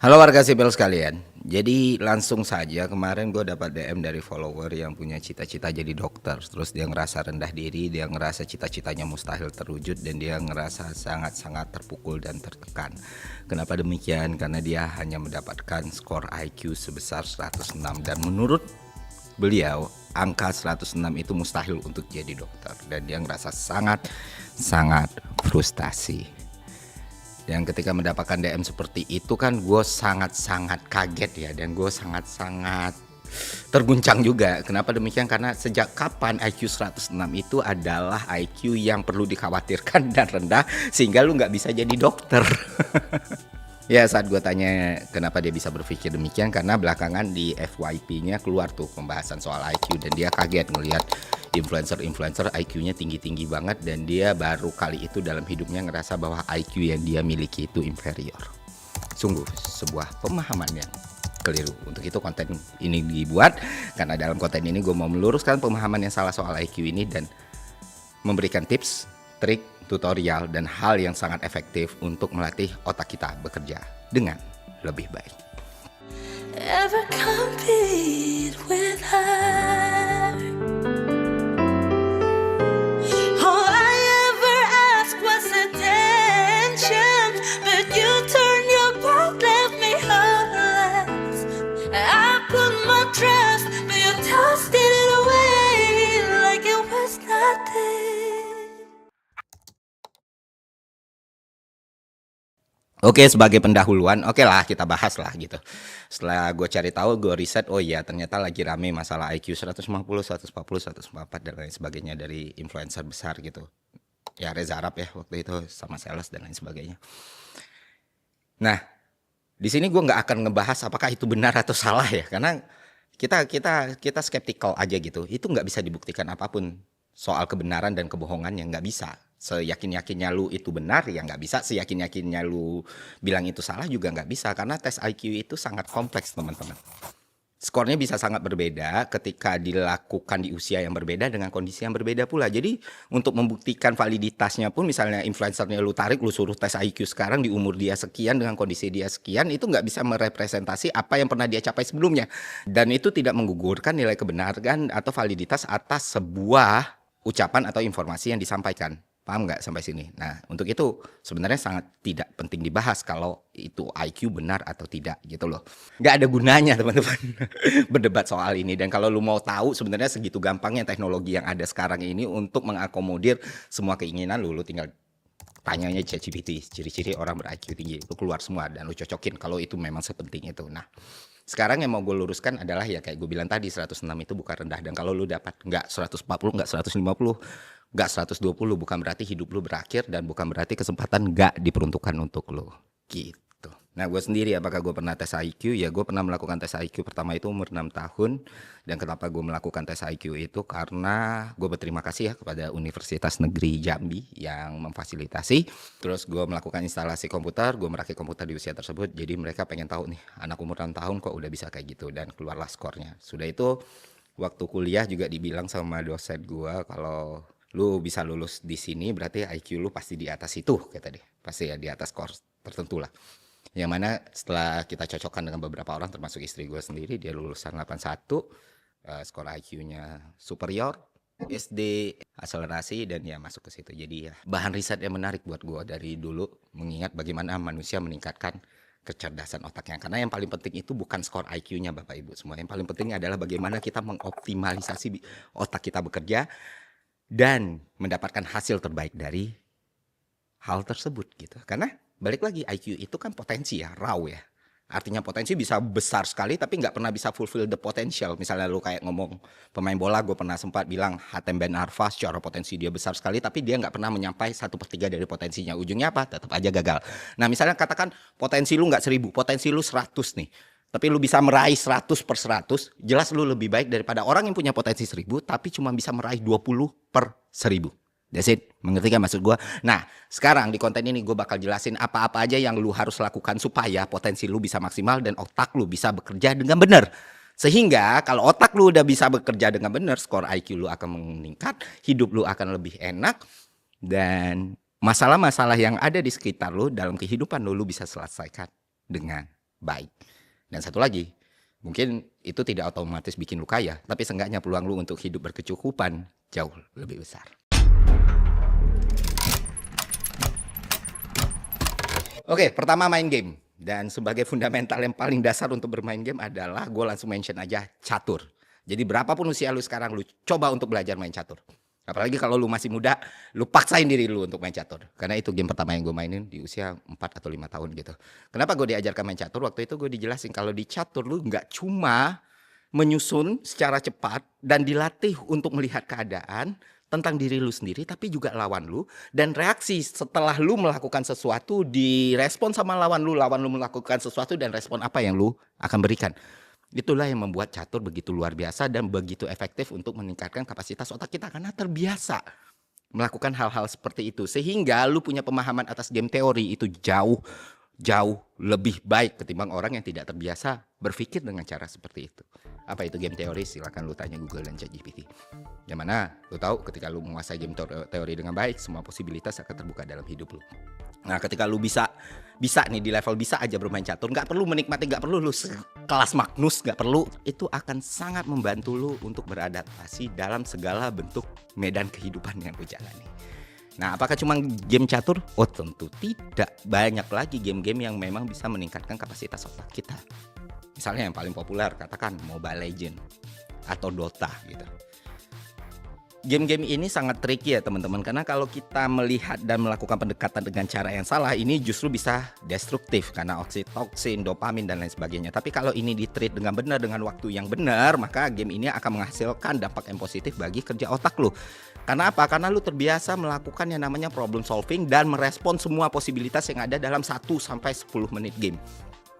Halo warga sipil sekalian. Jadi langsung saja kemarin gue dapat DM dari follower yang punya cita-cita jadi dokter. Terus dia ngerasa rendah diri, dia ngerasa cita-citanya mustahil terwujud dan dia ngerasa sangat-sangat terpukul dan tertekan. Kenapa demikian? Karena dia hanya mendapatkan skor IQ sebesar 106 dan menurut beliau angka 106 itu mustahil untuk jadi dokter dan dia ngerasa sangat frustasi. Dan ketika mendapatkan DM seperti itu kan gue sangat-sangat kaget ya, dan gue sangat-sangat terguncang juga. Kenapa demikian? Karena sejak kapan IQ 106 itu adalah IQ yang perlu dikhawatirkan dan rendah sehingga lu nggak bisa jadi dokter. Ya, saat gue tanya kenapa dia bisa berpikir demikian, karena belakangan di FYP-nya keluar tuh pembahasan soal IQ dan dia kaget ngelihat influencer IQ-nya tinggi-tinggi banget dan dia baru kali itu dalam hidupnya ngerasa bahwa IQ yang dia miliki itu inferior. Sungguh sebuah pemahaman yang keliru. Untuk itu konten ini dibuat karena dalam konten ini gue mau meluruskan pemahaman yang salah soal IQ ini dan memberikan tips, trik, tutorial, dan hal yang sangat efektif untuk melatih otak kita bekerja dengan lebih baik. Ever compete with her? All I ever ask was attention, but you turned your back, left me helpless. I put my trust, but you tossed it away like it was nothing. Oke, sebagai pendahuluan, oke lah kita bahas lah gitu. Setelah gue cari tahu, gue riset, oh iya ternyata lagi rame masalah IQ 150, 140, 144 dan lain sebagainya dari influencer besar gitu. Ya Reza Arab ya waktu itu sama Sales dan lain sebagainya. Nah, di sini gue nggak akan ngebahas apakah itu benar atau salah ya, karena kita skeptikal aja gitu. Itu nggak bisa dibuktikan apapun soal kebenaran dan kebohongan yang nggak bisa. Seyakin-yakinnya lu itu benar ya nggak bisa, seyakin-yakinnya lu bilang itu salah juga nggak bisa, karena tes IQ itu sangat kompleks teman-teman. Skornya bisa sangat berbeda ketika dilakukan di usia yang berbeda dengan kondisi yang berbeda pula. Jadi untuk membuktikan validitasnya pun, misalnya influencernya lu tarik, lu suruh tes IQ sekarang di umur dia sekian dengan kondisi dia sekian, itu nggak bisa merepresentasi apa yang pernah dia capai sebelumnya. Dan itu tidak menggugurkan nilai kebenaran atau validitas atas sebuah ucapan atau informasi yang disampaikan. Paham nggak sampai sini? Nah, untuk itu sebenarnya sangat tidak penting dibahas kalau itu IQ benar atau tidak gitu loh. Nggak ada gunanya teman-teman berdebat soal ini. Dan kalau lu mau tahu sebenarnya segitu gampangnya teknologi yang ada sekarang ini untuk mengakomodir semua keinginan lu tinggal tanyanya ChatGPT, ciri-ciri orang ber-IQ tinggi itu keluar semua dan lu cocokin kalau itu memang sepenting itu. Nah, sekarang yang mau gue luruskan adalah ya kayak gue bilang tadi, 106 itu bukan rendah, dan kalau lu dapat nggak 140, nggak 150, nggak 120, bukan berarti hidup lu berakhir dan bukan berarti kesempatan nggak diperuntukkan untuk lu gitu. Nah, gue sendiri apakah gue pernah tes IQ? Ya, gue pernah melakukan tes IQ pertama itu umur 6 tahun. Dan kenapa gue melakukan tes IQ itu? Karena gue berterima kasih ya kepada Universitas Negeri Jambi yang memfasilitasi. Terus gue melakukan instalasi komputer, gue merakit komputer di usia tersebut. Jadi mereka pengen tahu nih, anak umur 6 tahun kok udah bisa kayak gitu, dan keluarlah skornya. Sudah itu waktu kuliah juga dibilang sama dosen gue kalau lu bisa lulus di sini berarti IQ lu pasti di atas itu, kata dia. Pasti ya di atas skor tertentu lah. Yang mana setelah kita cocokkan dengan beberapa orang termasuk istri gue sendiri, dia lulusan 81, skor IQ-nya superior, SD, akselerasi, dan ya masuk ke situ. Jadi ya bahan riset yang menarik buat gue dari dulu, mengingat bagaimana manusia meningkatkan kecerdasan otaknya. Karena yang paling penting itu bukan skor IQ-nya Bapak Ibu semua. Yang paling penting adalah bagaimana kita mengoptimalisasi otak kita bekerja dan mendapatkan hasil terbaik dari hal tersebut gitu. Karena balik lagi, IQ itu kan potensi ya, raw ya. Artinya potensi bisa besar sekali tapi nggak pernah bisa fulfill the potential. Misalnya lu kayak ngomong pemain bola, gue pernah sempat bilang Hatem Ben Arfa secara potensi dia besar sekali tapi dia nggak pernah menyampai 1/3 dari potensinya. Ujungnya apa? Tetap aja gagal. Nah, misalnya katakan potensi lu nggak 1000, potensi lu 100 nih. Tapi lu bisa meraih 100/100, jelas lu lebih baik daripada orang yang punya potensi 1000 tapi cuma bisa meraih 20/1000. That's it, mengerti kan maksud gue? Nah, sekarang di konten ini gue bakal jelasin apa-apa aja yang lu harus lakukan supaya potensi lu bisa maksimal dan otak lu bisa bekerja dengan benar. Sehingga kalau otak lu udah bisa bekerja dengan benar, skor IQ lu akan meningkat, hidup lu akan lebih enak, dan masalah-masalah yang ada di sekitar lu dalam kehidupan lu bisa selesaikan dengan baik. Dan satu lagi, mungkin itu tidak otomatis bikin lu kaya, tapi seenggaknya peluang lu untuk hidup berkecukupan jauh lebih besar. Oke, pertama main game. Dan sebagai fundamental yang paling dasar untuk bermain game adalah gue langsung mention aja catur. Jadi berapapun usia lu sekarang, lu coba untuk belajar main catur. Apalagi kalau lu masih muda, lu paksain diri lu untuk main catur. Karena itu game pertama yang gue mainin di usia 4 atau 5 tahun gitu. Kenapa gue diajarkan main catur? Waktu itu gue dijelasin kalau di catur lu nggak cuma menyusun secara cepat dan dilatih untuk melihat keadaan tentang diri lu sendiri, tapi juga lawan lu. Dan reaksi setelah lu melakukan sesuatu direspon sama lawan lu melakukan sesuatu dan respon apa yang lu akan berikan. Itulah yang membuat catur begitu luar biasa dan begitu efektif untuk meningkatkan kapasitas otak kita karena terbiasa melakukan hal-hal seperti itu. Sehingga lu punya pemahaman atas game teori itu jauh lebih baik ketimbang orang yang tidak terbiasa berpikir dengan cara seperti itu. Apa itu game teori? Silakan lu tanya Google dan ChatGPT. Yang mana lu tahu ketika lu menguasai game teori dengan baik, semua posibilitas akan terbuka dalam hidup lu. Nah, ketika lu bisa nih di level bisa aja bermain catur, nggak perlu menikmati, nggak perlu lu kelas Magnus, nggak perlu. Itu akan sangat membantu lu untuk beradaptasi dalam segala bentuk medan kehidupan yang lu jalani. Nah, apakah cuma game catur? Oh, tentu tidak. Banyak lagi game-game yang memang bisa meningkatkan kapasitas otak kita. Misalnya yang paling populer, katakan Mobile Legends atau Dota gitu. Game-game ini sangat tricky ya teman-teman, karena kalau kita melihat dan melakukan pendekatan dengan cara yang salah, ini justru bisa destruktif karena oksitoksin, dopamin dan lain sebagainya. Tapi kalau ini ditreat dengan benar, dengan waktu yang benar, maka game ini akan menghasilkan dampak yang positif bagi kerja otak lu. Karena apa? Karena lu terbiasa melakukan yang namanya problem solving dan merespon semua posibilitas yang ada dalam 1 sampai 10 menit game.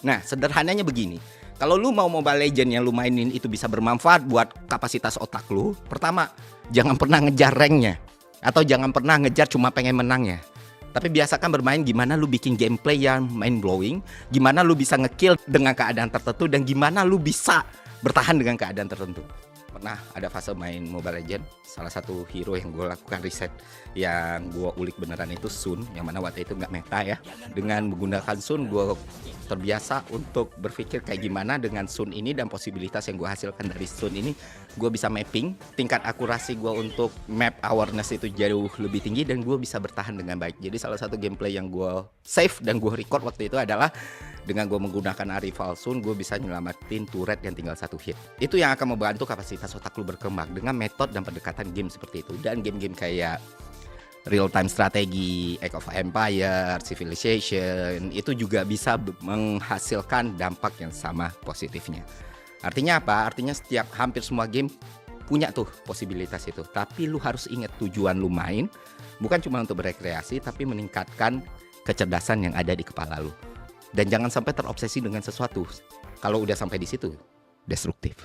Nah, sederhananya begini. Kalau lu mau Mobile Legends yang lu mainin itu bisa bermanfaat buat kapasitas otak lu, pertama, jangan pernah ngejar ranknya. Atau jangan pernah ngejar cuma pengen menangnya. Tapi biasakan bermain gimana lu bikin gameplay yang mind blowing, gimana lu bisa ngekill dengan keadaan tertentu, dan gimana lu bisa bertahan dengan keadaan tertentu. Pernah ada fase main Mobile Legends, salah satu hero yang gue lakukan riset yang gue ulik beneran itu Sun, yang mana waktu itu nggak meta ya. Dengan menggunakan Sun, gue terbiasa untuk berpikir kayak gimana dengan Sun ini dan posibilitas yang gue hasilkan dari Sun ini, gue bisa mapping, tingkat akurasi gue untuk map awareness itu jauh lebih tinggi dan gue bisa bertahan dengan baik. Jadi salah satu gameplay yang gue save dan gue record waktu itu adalah dengan gue menggunakan Arrival Sun, gue bisa nyelamatin turret yang tinggal 1 hit. Itu yang akan membantu kapasitas otak lu berkembang dengan metode dan pendekatan game seperti itu. Dan game-game kayak real time strategi, Age of Empire, Civilization itu juga bisa menghasilkan dampak yang sama positifnya. Artinya apa? Artinya hampir semua game punya tuh posibilitas itu. Tapi lu harus ingat tujuan lu main bukan cuma untuk berekreasi, tapi meningkatkan kecerdasan yang ada di kepala lu. Dan jangan sampai terobsesi dengan sesuatu. Kalau udah sampai di situ, destruktif.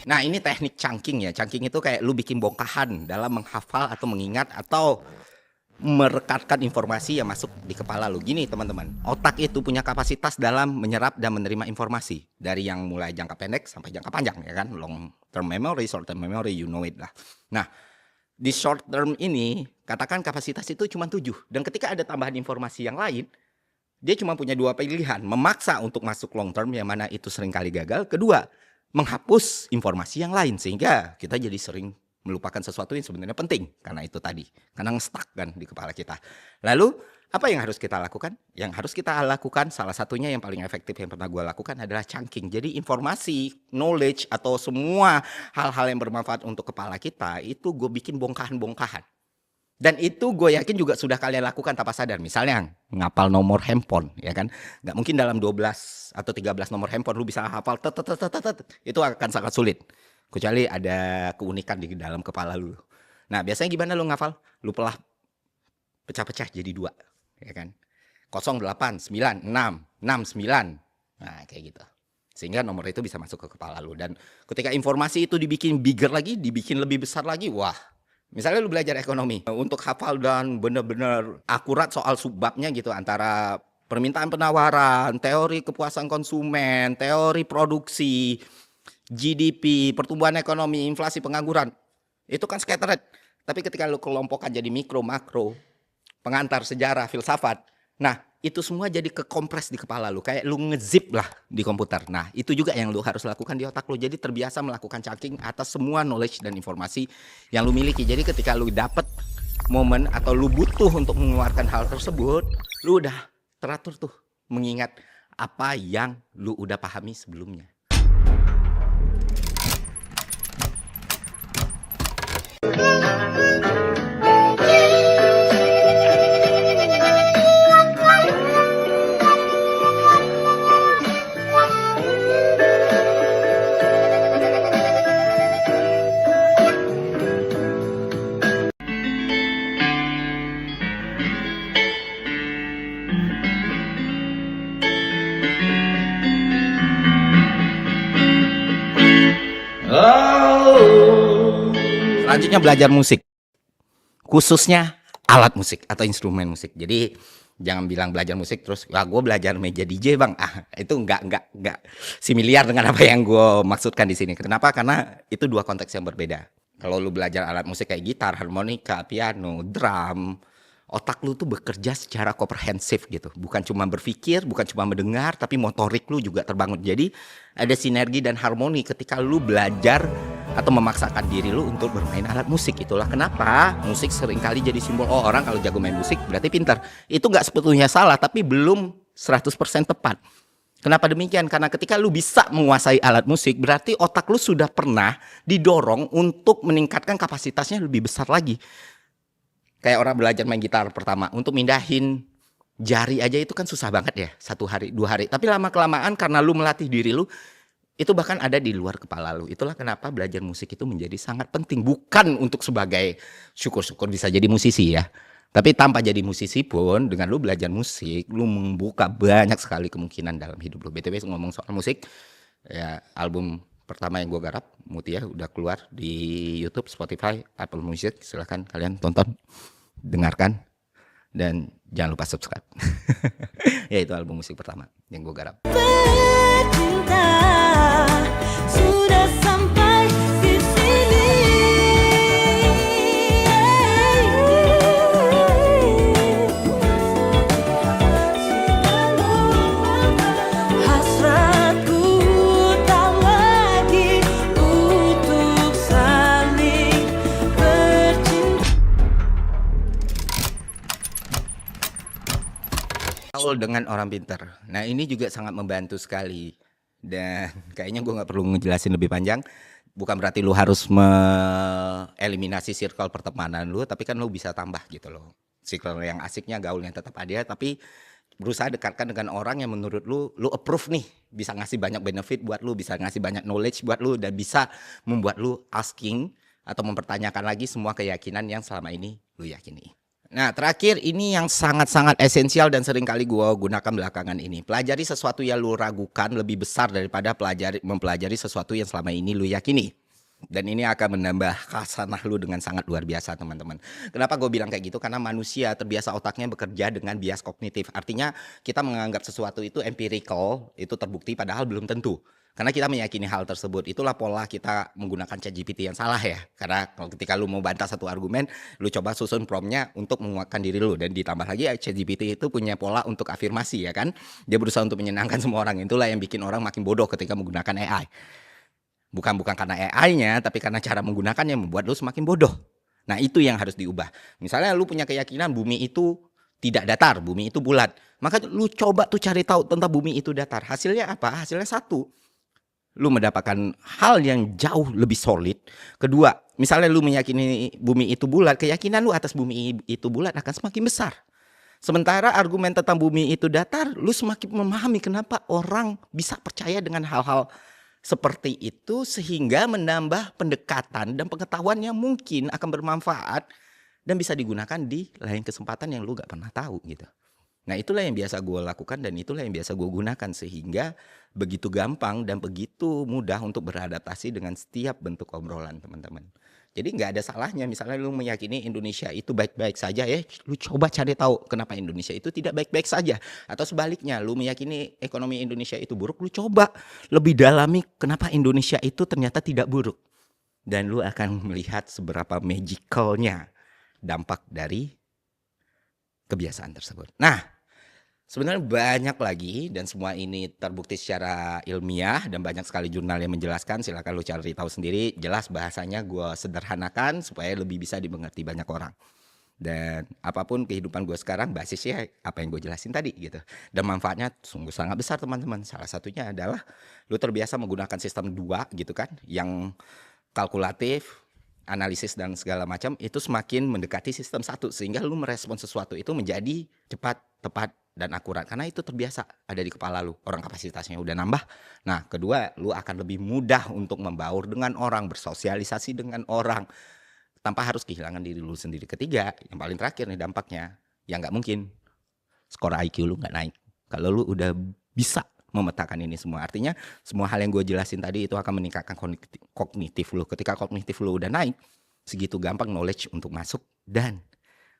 Nah, ini teknik chunking ya. Chunking itu kayak lu bikin bongkahan dalam menghafal atau mengingat atau merekatkan informasi yang masuk di kepala lu. Gini teman-teman, otak itu punya kapasitas dalam menyerap dan menerima informasi. Dari yang mulai jangka pendek sampai jangka panjang ya kan. Long term memory, short term memory, you know it lah. Nah, di short term ini, katakan kapasitas itu cuma 7. Dan ketika ada tambahan informasi yang lain, dia cuma punya 2 pilihan. Memaksa untuk masuk long term, yang mana itu seringkali gagal. Kedua, menghapus informasi yang lain. Sehingga kita jadi sering melupakan sesuatu yang sebenarnya penting. Karena itu tadi. Karena nge-stuck kan di kepala kita. Lalu, apa yang harus kita lakukan? Yang harus kita lakukan, salah satunya yang paling efektif yang pernah gue lakukan adalah chunking. Jadi informasi, knowledge, atau semua hal-hal yang bermanfaat untuk kepala kita, itu gue bikin bongkahan-bongkahan. Dan itu gue yakin juga sudah kalian lakukan tanpa sadar. Misalnya ngapal nomor handphone, ya kan? Gak mungkin dalam 12 atau 13 nomor handphone lu bisa hafal. Itu akan sangat sulit. Kecuali ada keunikan di dalam kepala lu. Nah, biasanya gimana lu ngafal? Lu pecah-pecah jadi 2. Ya kan, 0, 8, 9, 6, 6, 9. Nah kayak gitu. Sehingga nomor itu bisa masuk ke kepala lu. Dan ketika informasi itu dibikin bigger lagi, dibikin lebih besar lagi, wah. Misalnya lu belajar ekonomi, untuk hafal dan benar-benar akurat soal subbabnya gitu, antara permintaan penawaran, teori kepuasan konsumen, teori produksi, GDP, pertumbuhan ekonomi, inflasi, pengangguran. Itu kan scattered. Tapi ketika lu kelompokkan jadi mikro, makro, pengantar sejarah, filsafat. Nah, itu semua jadi kekompres di kepala lu, kayak lu ngezip lah di komputer. Nah, itu juga yang lu harus lakukan di otak lu. Jadi terbiasa melakukan chunking atas semua knowledge dan informasi yang lu miliki. Jadi ketika lu dapet momen atau lu butuh untuk mengeluarkan hal tersebut, lu udah teratur tuh mengingat apa yang lu udah pahami sebelumnya. Selanjutnya belajar musik, khususnya alat musik atau instrumen musik. Jadi jangan bilang belajar musik terus, wah gue belajar meja DJ bang. Itu enggak similiar dengan apa yang gue maksudkan di sini. Kenapa? Karena itu dua konteks yang berbeda. Kalau lu belajar alat musik kayak gitar, harmonika, piano, drum, otak lu tuh bekerja secara komprehensif gitu. Bukan cuma berpikir, bukan cuma mendengar, tapi motorik lu juga terbangun. Jadi ada sinergi dan harmoni ketika lu belajar atau memaksakan diri lu untuk bermain alat musik. Itulah kenapa musik seringkali jadi simbol, oh orang kalau jago main musik berarti pintar. Itu gak sebetulnya salah, tapi belum 100% tepat. Kenapa demikian? Karena ketika lu bisa menguasai alat musik, berarti otak lu sudah pernah didorong untuk meningkatkan kapasitasnya lebih besar lagi. Kayak orang belajar main gitar pertama, untuk mindahin jari aja itu kan susah banget ya, 1 hari, 2 hari. Tapi lama-kelamaan karena lu melatih diri lu, itu bahkan ada di luar kepala lu. Itulah kenapa belajar musik itu menjadi sangat penting. Bukan untuk sebagai syukur-syukur bisa jadi musisi ya. Tapi tanpa jadi musisi pun, dengan lu belajar musik, lu membuka banyak sekali kemungkinan dalam hidup lu. BTW ngomong soal musik, ya album pertama yang gue garap, Mutia, udah keluar di YouTube, Spotify, Apple Music. Silahkan kalian tonton, dengarkan, dan jangan lupa subscribe. Ya itu album musik pertama yang gue garap. Bercinta sudah sampai di sini. Hasratku tak lagi untuk saling bercinta. Gaul dengan orang pintar. Nah ini juga sangat membantu sekali. Dan kayaknya gue gak perlu ngejelasin lebih panjang. Bukan berarti lu harus eliminasi circle pertemanan lu, tapi kan lu bisa tambah gitu loh. Circle yang asiknya, gaulnya tetap ada, tapi berusaha dekatkan dengan orang yang menurut lu approve nih. Bisa ngasih banyak benefit buat lu, bisa ngasih banyak knowledge buat lu, dan bisa membuat lu asking atau mempertanyakan lagi semua keyakinan yang selama ini lu yakini. Nah terakhir ini yang sangat-sangat esensial dan sering kali gue gunakan belakangan ini. Pelajari sesuatu yang lu ragukan lebih besar daripada mempelajari sesuatu yang selama ini lu yakini. Dan ini akan menambah khasanah lu dengan sangat luar biasa teman-teman. Kenapa gue bilang kayak gitu? Karena manusia terbiasa otaknya bekerja dengan bias kognitif. Artinya kita menganggap sesuatu itu empirical, itu terbukti padahal belum tentu. Karena kita meyakini hal tersebut. Itulah pola kita menggunakan ChatGPT yang salah ya. Karena ketika lu mau bantah satu argumen, lu coba susun promptnya untuk menguatkan diri lu. Dan ditambah lagi ChatGPT itu punya pola untuk afirmasi ya kan. Dia berusaha untuk menyenangkan semua orang. Itulah yang bikin orang makin bodoh ketika menggunakan AI. Bukan karena AI-nya, tapi karena cara menggunakannya membuat lu semakin bodoh. Nah itu yang harus diubah. Misalnya lu punya keyakinan bumi itu tidak datar, bumi itu bulat. Maka lu coba tuh cari tahu tentang bumi itu datar. Hasilnya apa? Hasilnya satu, lu mendapatkan hal yang jauh lebih solid. Kedua, misalnya lu meyakini bumi itu bulat, keyakinan lu atas bumi itu bulat akan semakin besar. Sementara argumen tentang bumi itu datar, lu semakin memahami kenapa orang bisa percaya dengan hal-hal seperti itu, sehingga menambah pendekatan dan pengetahuan yang mungkin akan bermanfaat dan bisa digunakan di lain kesempatan yang lu gak pernah tahu gitu. Nah itulah yang biasa gue lakukan dan itulah yang biasa gue gunakan, sehingga begitu gampang dan begitu mudah untuk beradaptasi dengan setiap bentuk obrolan teman-teman. Jadi nggak ada salahnya misalnya lu meyakini Indonesia itu baik-baik saja ya, lu coba cari tahu kenapa Indonesia itu tidak baik-baik saja. Atau sebaliknya, lu meyakini ekonomi Indonesia itu buruk, lu coba lebih dalami kenapa Indonesia itu ternyata tidak buruk. Dan lu akan melihat seberapa magicalnya dampak dari kebiasaan tersebut. Nah, sebenarnya banyak lagi dan semua ini terbukti secara ilmiah dan banyak sekali jurnal yang menjelaskan, silakan lu cari tahu sendiri, jelas bahasanya gue sederhanakan supaya lebih bisa dimengerti banyak orang. Dan apapun kehidupan gue sekarang basisnya apa yang gue jelasin tadi gitu. Dan manfaatnya sungguh sangat besar teman-teman. Salah satunya adalah lu terbiasa menggunakan sistem 2 gitu kan, yang kalkulatif, analisis dan segala macam itu semakin mendekati sistem 1 sehingga lu merespon sesuatu itu menjadi cepat, tepat dan akurat karena itu terbiasa ada di kepala lu. Orang kapasitasnya udah nambah. Nah, kedua, lu akan lebih mudah untuk membaur dengan orang, bersosialisasi dengan orang tanpa harus kehilangan diri lu sendiri. Ketiga, yang paling terakhir nih dampaknya, ya nggak mungkin skor IQ lu nggak naik kalau lu udah bisa memetakan ini semua. Artinya semua hal yang gue jelasin tadi itu akan meningkatkan kognitif lu. Ketika kognitif lu udah naik, segitu gampang knowledge untuk masuk dan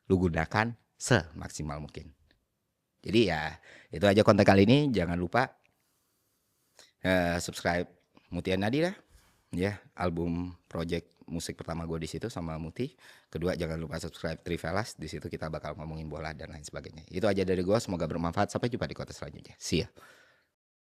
lu gunakan semaksimal mungkin. Jadi ya itu aja konten kali ini. Jangan lupa subscribe Mutia Nadira ya, album project musik pertama gue di situ sama Muti. Kedua, jangan lupa subscribe Trivelas, di situ kita bakal ngomongin bola dan lain sebagainya. Itu aja dari gue, semoga bermanfaat. Sampai jumpa di konten selanjutnya. See ya.